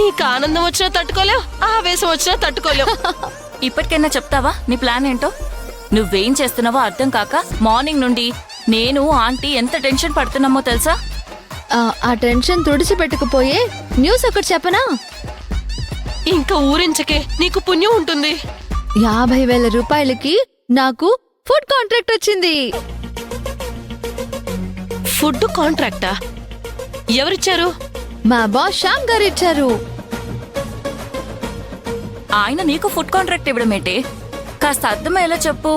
నీకు ఆనందం వచ్చినా తట్టుకోలేవు, ఆవేశం వచ్చినా తట్టుకోలేవు. ఇప్పటికైనా చెప్తావా నీ ప్లాన్ ఏంటో? నువ్వేం చేస్తున్నావో అర్థం కాక మార్నింగ్ నుండి నేను ఆంటీ ఎంత టెన్షన్ పడుతున్నామో తెలుసా? ఆ టెన్షన్ తుడిచిపెట్టుకుపోయే న్యూస్ ఒకటి చెప్పనా? ఇంకా ఊరించకే, నీకు పుణ్యం ఉంటుంది. 50,000 రూపాయలకి నాకు ఫుడ్ కాంట్రాక్ట్ వచ్చింది. ఫుడ్ కాంట్రాక్టా? ఎవరిచ్చారు? మా బాస్ శ్యామ్ గారు ఇచ్చారు. ఆయన నీకు ఫుడ్ కాంట్రాక్ట్ ఇవ్వడం ఏంటి? కాస్త అర్థమయ్యేలా చెప్పు.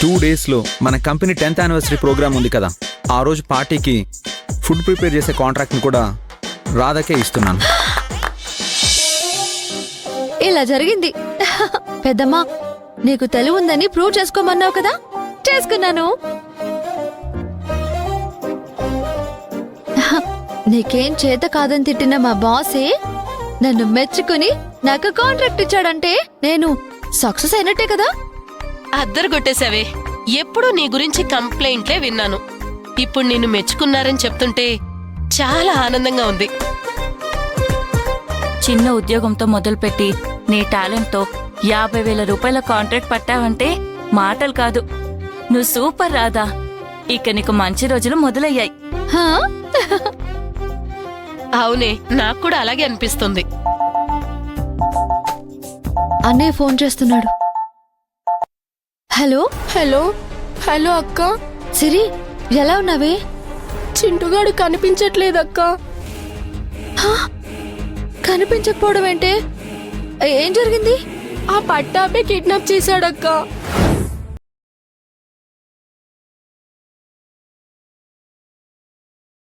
టూ డేస్లో మన కంపెనీ 10th యానివర్సరీ ప్రోగ్రామ్ ఉంది కదా, ఆ రోజు పార్టీకి ఫుడ్ ప్రిపేర్ చేసే కాంట్రాక్ట్ని కూడా రాధకే ఇస్తున్నాను. ఇలా జరిగింది. పెద్దమ్మా, నీకు తెలివి ఉందని ప్రూవ్ చేసుకోమన్నావు కదా, చేసుకున్నాను. నీకేం చేత కాదని తిట్టిన మా బాసే నన్ను మెచ్చుకుని నాకు కాంట్రాక్ట్ ఇచ్చాడంటే నేను సక్సెస్ అయినట్టే కదా. అద్దరు కొట్టేశావే. ఎప్పుడూ నీ గురించి కంప్లైంట్లే విన్నాను. ఇప్పుడు నిన్ను మెచ్చుకున్నారని చెప్తుంటే చాలా ఆనందంగా ఉంది. చిన్న ఉద్యోగంతో మొదలుపెట్టి నీ టాలెంట్తో 50,000 రూపాయల కాంట్రాక్ట్ పట్టావంటే మాటలు కాదు. నువ్వు సూపర్ రాధా. ఇక నీకు మంచి రోజులు మొదలయ్యాయి. హా? అవునే, నాకు కూడా అలాగే అనిపిస్తుంది. అన్నయ్య ఫోన్ చేస్తున్నాడు. హలో హలో హలో అక్క, సిరి, ఎలా ఉన్నావే? చింటుగాడు కనిపించట్లేదక్క. కనిపించకపోవడం ఏంటే? ఏం జరిగింది? ఆ పట్టాపే కిడ్నాప్ చేశాడక్క.